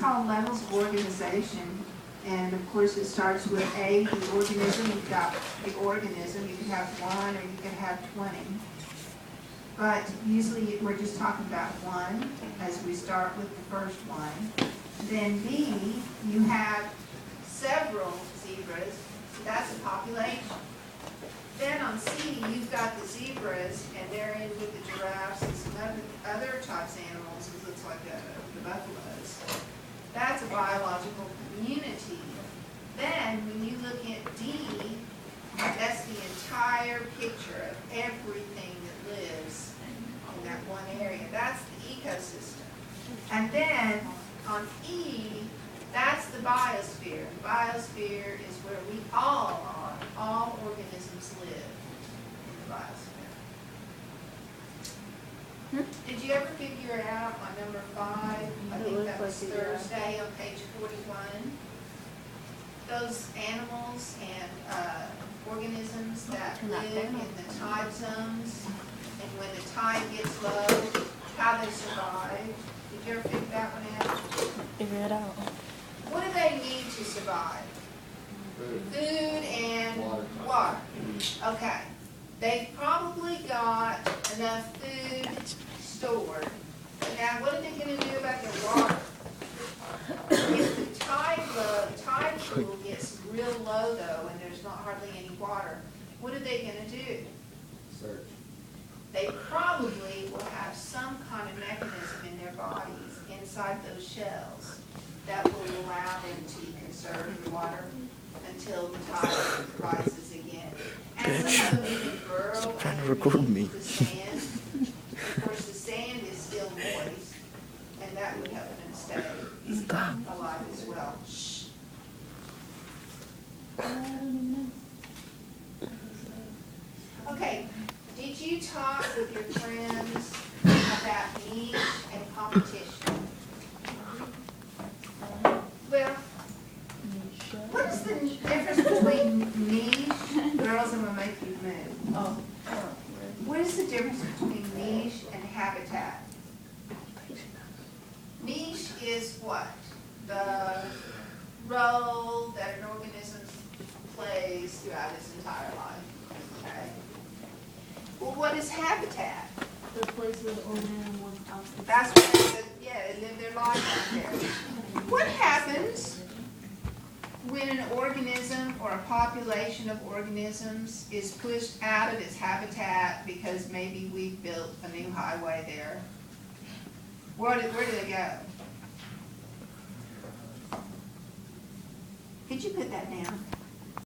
called levels of organization. And of course, it starts with A, the organism. You've got the organism. You can have 1 or you can have 20. But usually we're just talking about 1 as we start with the first one. Then B, you have several zebras, so that's a population. Then on C, you've got the zebras, and they're in with the giraffes and some other types of animals. It looks like the buffaloes. That's a biological community. Then when you look at D, that's the entire picture of everything that lives in that one area. That's the ecosystem. And then on E, that's the biosphere. The biosphere is where we all are. All organisms live in the biosphere. Did you ever figure out my number 5? I think that was Thursday on page 41. Those animals and organisms that live in the tide zones, and when the tide gets low, how they survive. Did you ever figure that one out? Figure it out. What do they need to survive? Food and water. Okay. They've probably got enough food stored. Now, what are they going to do about their water? If the tide pool gets real low, though, and there's not hardly any water, what are they going to do? Search. They probably will have some kind of mechanism in their bodies inside those shells that will allow them to conserve the water until the tide rises again. And some of them even burrow Trying to record me. the sand. Of course, the sand is still moist, and that would help them stay alive as well. Shh. Okay, did you talk with your friends about niche and competition? Well, what is the difference between niche? Girls, I'm going to make you move. Oh. What is the difference between niche and habitat? Niche is what? The role that an organism plays throughout its entire life. Okay. Well, what is habitat? The place where the organism was out. That's where they live their life out there. What happens when an organism or a population of organisms is pushed out of its habitat because maybe we've built a new highway there? Where do they go? Could you put that down?